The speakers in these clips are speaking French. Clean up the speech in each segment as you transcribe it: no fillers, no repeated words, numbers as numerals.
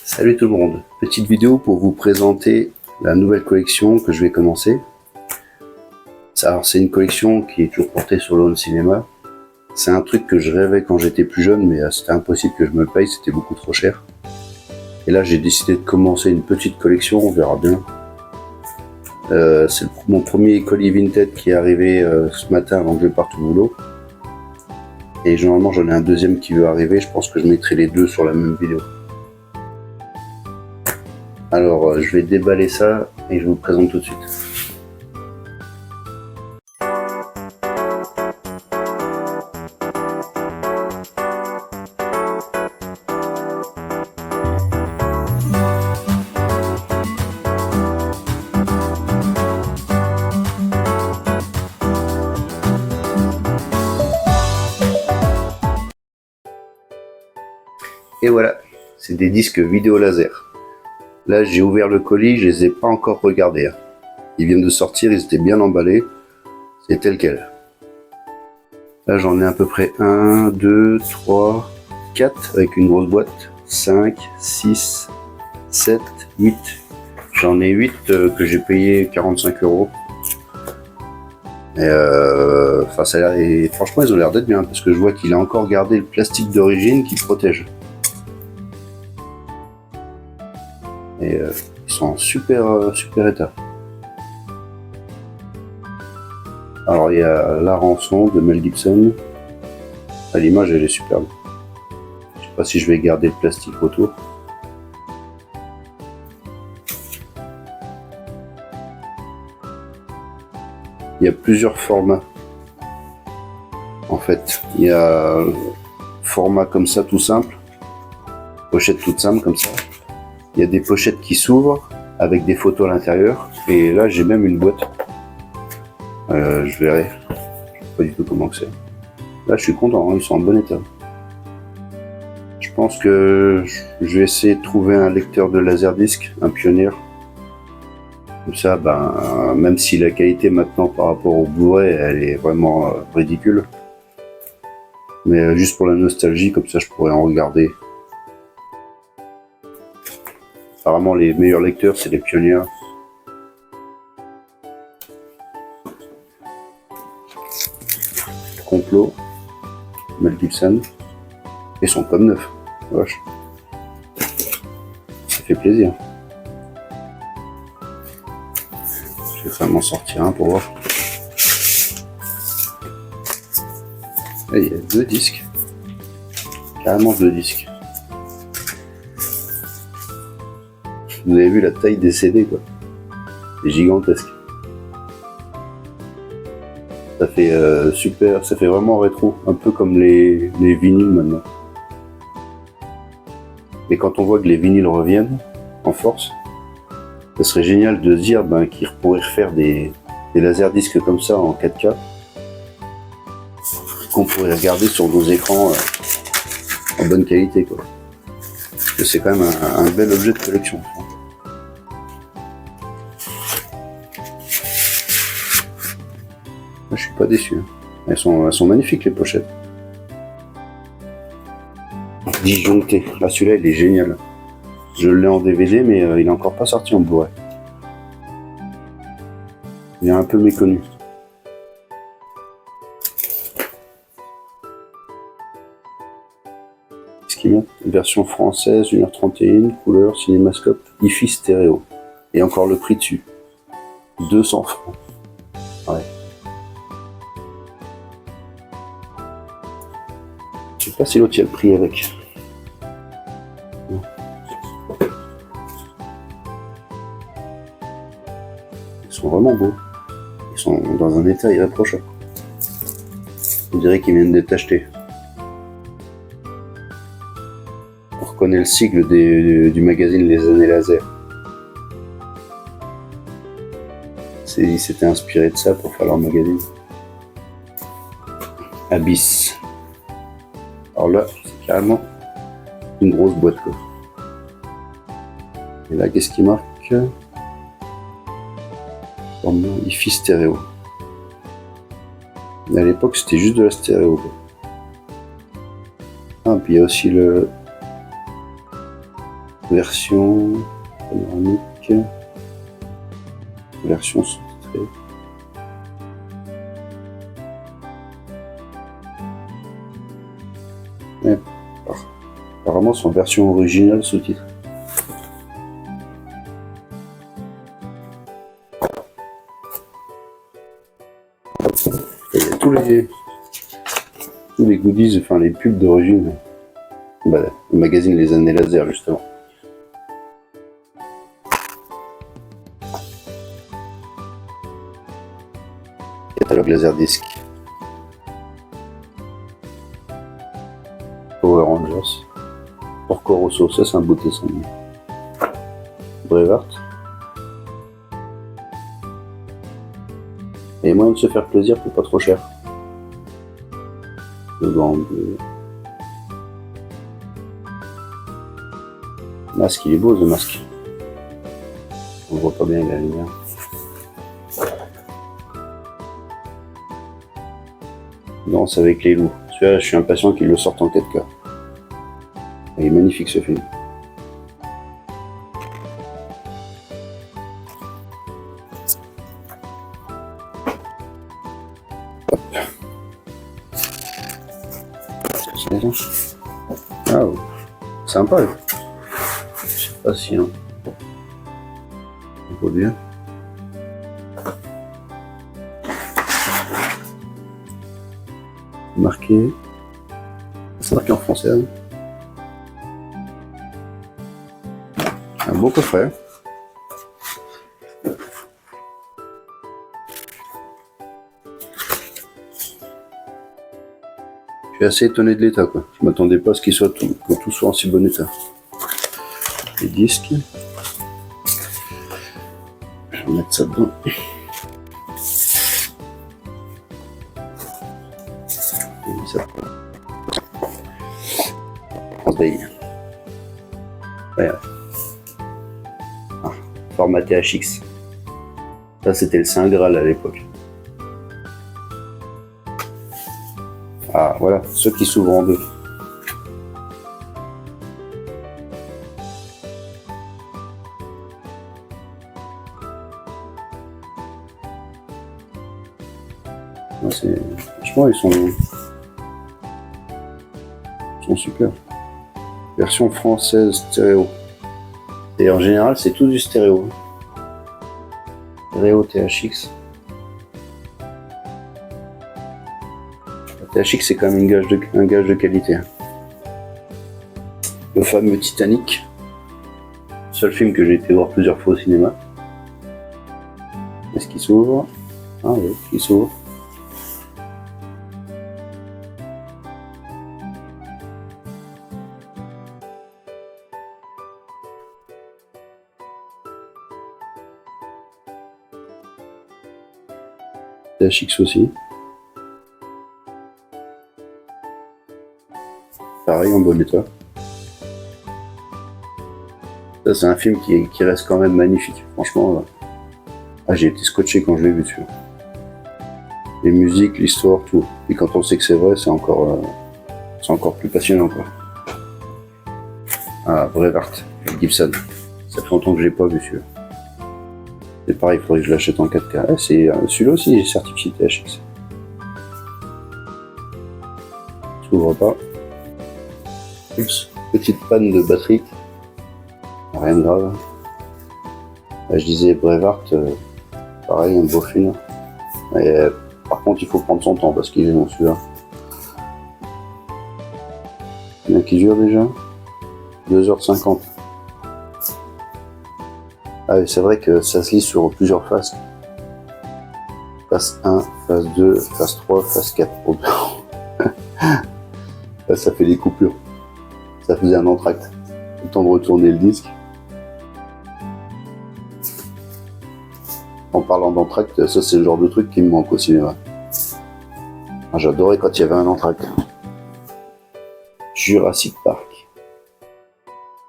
Salut tout le monde, petite vidéo pour vous présenter la nouvelle collection que je vais commencer. Alors c'est une collection qui est toujours portée sur le home cinéma. C'est un truc que je rêvais quand j'étais plus jeune, mais c'était impossible que je me le paye, c'était beaucoup trop cher. Et là j'ai décidé de commencer une petite collection, on verra bien. C'est mon premier colis Vinted qui est arrivé ce matin avant que je parte au boulot. Et généralement j'en ai un deuxième qui veut arriver, je pense que je mettrai les deux sur la même vidéo. Alors je vais déballer ça et je vous le présente tout de suite. Et voilà, c'est des disques vidéo laser. Là j'ai ouvert le colis, je les ai pas encore regardés. Ils viennent de sortir, ils étaient bien emballés. C'est tel quel. Là j'en ai à peu près 1, 2, 3, 4 avec une grosse boîte. 5, 6, 7, 8. J'en ai 8 que j'ai payé 45 €. Et franchement ils ont l'air d'être bien parce que je vois qu'il a encore gardé le plastique d'origine qui protège. Et ils sont en super état. Alors il y a La Rançon de Mel Gibson. À l'image elle est superbe. Je sais pas si je vais garder le plastique autour. Il y a plusieurs formats. En fait, il y a format comme ça tout simple, pochette toute simple comme ça. Il y a des pochettes qui s'ouvrent avec des photos à l'intérieur. Et là, j'ai même une boîte. Je verrai. Je sais pas du tout comment c'est. Là, je suis content. Hein, ils sont en bon état. Je pense que je vais essayer de trouver un lecteur de laserdisc, un Pioneer. Comme ça, même si la qualité maintenant par rapport au Blu-ray, elle est vraiment ridicule. Mais juste pour la nostalgie, comme ça, je pourrais en regarder. Apparemment, les meilleurs lecteurs, c'est les Pioneer. Complot, Mel Gibson. Ils sont comme neufs. Wesh. Ça fait plaisir. Je vais vraiment sortir un pour voir. Là, il y a 2 disques. Carrément 2 disques. Vous avez vu la taille des CD, quoi. C'est gigantesque. Ça fait super, ça fait vraiment rétro, un peu comme les vinyles maintenant. Mais quand on voit que les vinyles reviennent en force, ça serait génial de se dire qu'ils pourraient refaire des laserdiscs comme ça en 4K, qu'on pourrait regarder sur nos écrans en bonne qualité, quoi. Parce que c'est quand même un bel objet de collection. Je suis pas déçu. Elles sont magnifiques les pochettes. Disjoncté. Là celui-là il est génial. Je l'ai en DVD mais il est encore pas sorti en Blu-ray. Il est un peu méconnu. Qu'est-ce qu'il y a ? Version française, 1h31, couleur, cinémascope, hi-fi stéréo. Et encore le prix dessus. 200 francs. Ouais. Je sais pas si l'autre il y a le prix avec. Ils sont vraiment beaux. Ils sont dans un état irréprochable. On dirait qu'ils viennent d'être achetés. On reconnaît le sigle du magazine Les Années Laser. Ils s'étaient inspirés de ça pour faire leur magazine. Abyss. Alors là, c'est carrément une grosse boîte, quoi. Et là, qu'est-ce qui marque ? hi-fi stéréo. À l'époque, c'était juste de la stéréo, quoi. Ah, puis il y a aussi le Version panoramique. Version sous-titrée. Ouais. Apparemment, son version originale sous-titre. Il y a tous les goodies, enfin les pubs d'origine. Bah, le magazine Les Années Laser, justement. Catalogue Laserdisc. Power Rangers. Porco Rosso, ça c'est un beau dessin. Braveheart. Et moyen de se faire plaisir pour pas trop cher. Le grand bleu. Masque, il est beau ce masque. On voit pas bien la lumière. Danse avec les loups. Celui-là, je suis impatient qu'il le sorte en 4K. Il est magnifique ce film. Hop. Ah, oh. Sympa. Je sais pas si on voit bien. Marqué. C'est marqué en français. Hein. Un beau coffret. Je suis assez étonné de l'état, quoi. Je m'attendais pas à ce que tout soit en si bon état. Les disques. Je vais mettre ça dedans. Ça. Ouais. Ah, formaté HX. Ça c'était le Saint Graal à l'époque. Ah voilà, ceux qui s'ouvrent en deux. Franchement ils sont super. Version française stéréo. Et en général, c'est tout du stéréo. Stéréo THX. La THX, c'est quand même un gage de qualité. Le fameux Titanic. Seul film que j'ai été voir plusieurs fois au cinéma. Est-ce qu'il s'ouvre? Ah oui, il s'ouvre. THX aussi. Pareil en bon état. Ça c'est un film qui reste quand même magnifique. Franchement, j'ai été scotché quand je l'ai vu dessus. Les musiques, l'histoire, tout. Et quand on sait que c'est vrai, c'est encore plus passionnant quoi. Ah, Braveheart, Gibson. Ça fait longtemps que je l'ai pas vu celui-là. C'est pareil, il faudrait que je l'achète en 4K. Ah, c'est celui-là aussi, il est certifié THX. Ça s'ouvre pas. Oups, petite panne de batterie. Rien de grave. Là, je disais Braveheart, pareil, un beau film. Et, par contre, il faut prendre son temps parce qu'il est long celui-là. Il y en a qui dure déjà 2h50. Ah oui, c'est vrai que ça se lit sur plusieurs phases. Phase 1, phase 2, phase 3, phase 4. Oh, là, ça fait des coupures. Ça faisait un entracte. Le temps de retourner le disque. En parlant d'entracte, ça c'est le genre de truc qui me manque au cinéma. J'adorais quand il y avait un entracte. Jurassic Park.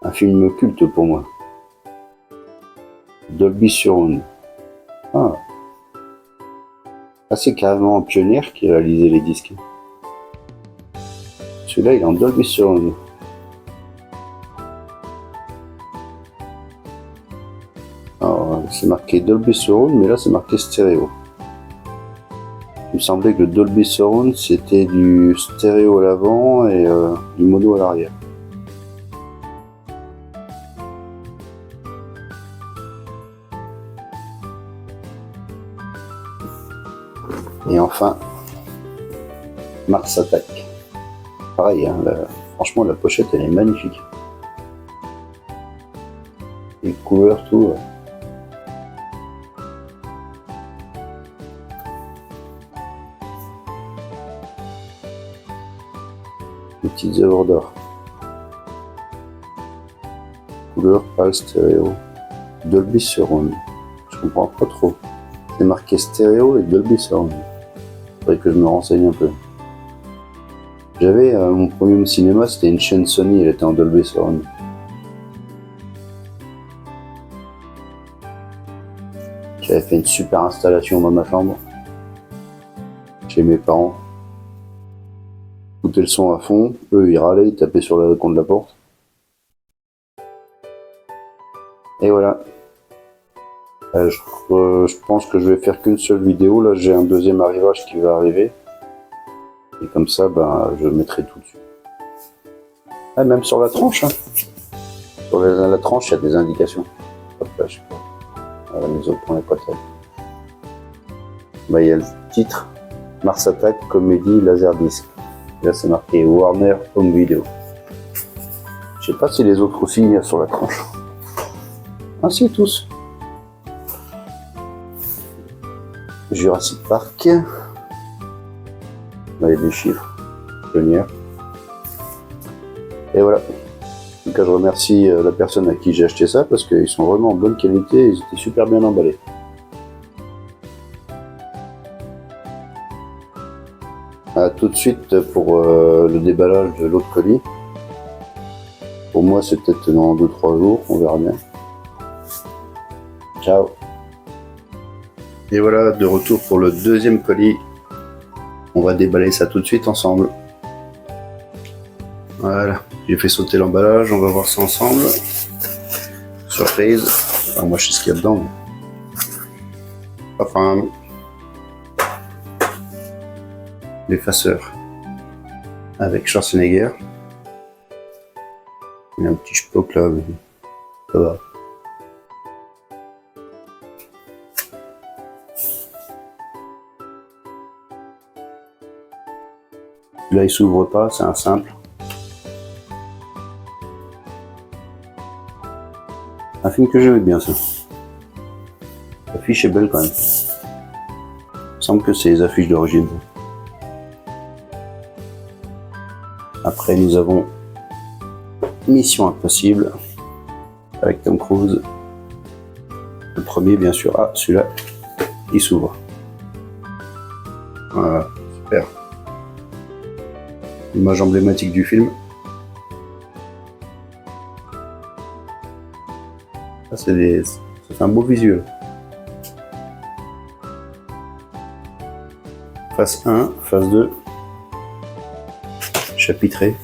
Un film culte pour moi. Dolby Surround. Ah, c'est carrément un pionnier qui réalisait les disques. Celui-là, il est en Dolby Surround. c'est marqué Dolby Surround, mais là c'est marqué stéréo. Il me semblait que le Dolby Surround c'était du stéréo à l'avant et du mono à l'arrière. Et enfin, Mars Attack. Pareil, hein, franchement la pochette elle est magnifique. Les couleurs, tout. Les petites œuvres d'art. Couleur pâle stéréo. Dolby Surround. Je comprends pas trop. C'est marqué stéréo et Dolby Surround. Faudrait que je me renseigne un peu. J'avais mon premier home cinéma, c'était une chaîne Sony, elle était en Dolby Surround. J'avais fait une super installation dans ma chambre, chez mes parents. Écouter le son à fond, eux ils râlaient, ils tapaient sur le balcon de la porte. Et voilà. Je pense que je vais faire qu'une seule vidéo, là j'ai un deuxième arrivage qui va arriver. Et comme ça, ben, je mettrai tout dessus. Ah, même sur la tranche, hein. Sur la tranche, il y a des indications. Hop là, je sais pas. Voilà, mes autres points, pas très. Bah, il y a le titre Mars Attack Comédie Laserdisc. Là, c'est marqué Warner Home Video. Je sais pas si les autres aussi il y a sur la tranche. Ah, si, tous. Jurassic Park. Là, il y a des chiffres. Pionnière. Et voilà. En tout cas, je remercie la personne à qui j'ai acheté ça parce qu'ils sont vraiment en bonne qualité et ils étaient super bien emballés. A tout de suite pour le déballage de l'autre colis. Pour moi, c'est peut-être dans 2-3 jours, on verra bien. Ciao. Et voilà, de retour pour le deuxième colis. On va déballer ça tout de suite ensemble. Voilà, j'ai fait sauter l'emballage, on va voir ça ensemble. Surprise. Enfin, moi je sais ce qu'il y a dedans. Enfin, l'effaceur avec Schwarzenegger. Il y a un petit spock là, mais ça va. Là il s'ouvre pas, c'est un simple. Un film que j'aimais bien ça. L'affiche est belle quand même. Il me semble que c'est les affiches d'origine. Après nous avons Mission Impossible avec Tom Cruise. Le premier bien sûr. Ah celui-là, il s'ouvre. Voilà, super. L'image emblématique du film. Ça c'est un beau visuel. Phase 1, phase 2. Chapitré.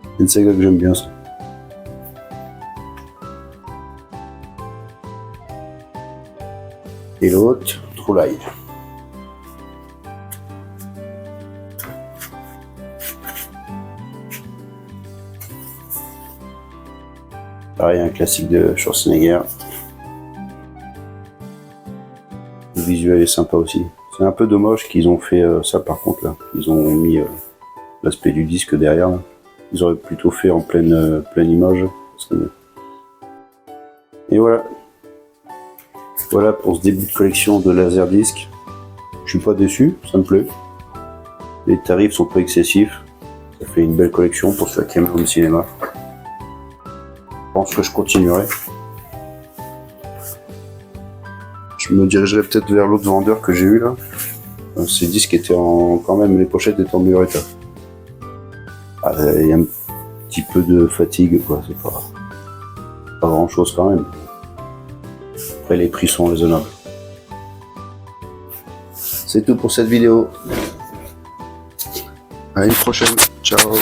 C'est une saga que j'aime bien ça. Et l'autre, True Lies. Pareil, un classique de Schwarzenegger. Le visuel est sympa aussi. C'est un peu dommage qu'ils ont fait ça par contre là. Ils ont mis l'aspect du disque derrière. Là. Ils auraient plutôt fait en pleine image. Et voilà. Voilà pour ce début de collection de Laserdisc. Je suis pas déçu, ça me plaît. Les tarifs sont pas excessifs. Ça fait une belle collection pour ceux qui aiment le cinéma. Je pense que je continuerai. Je me dirigerai peut-être vers l'autre vendeur que j'ai eu là. Ces disques étaient quand même, les pochettes étaient en meilleur état. Il y a un petit peu de fatigue, quoi. C'est pas grand chose quand même. Après, les prix sont raisonnables. C'est tout pour cette vidéo. À une prochaine. Ciao.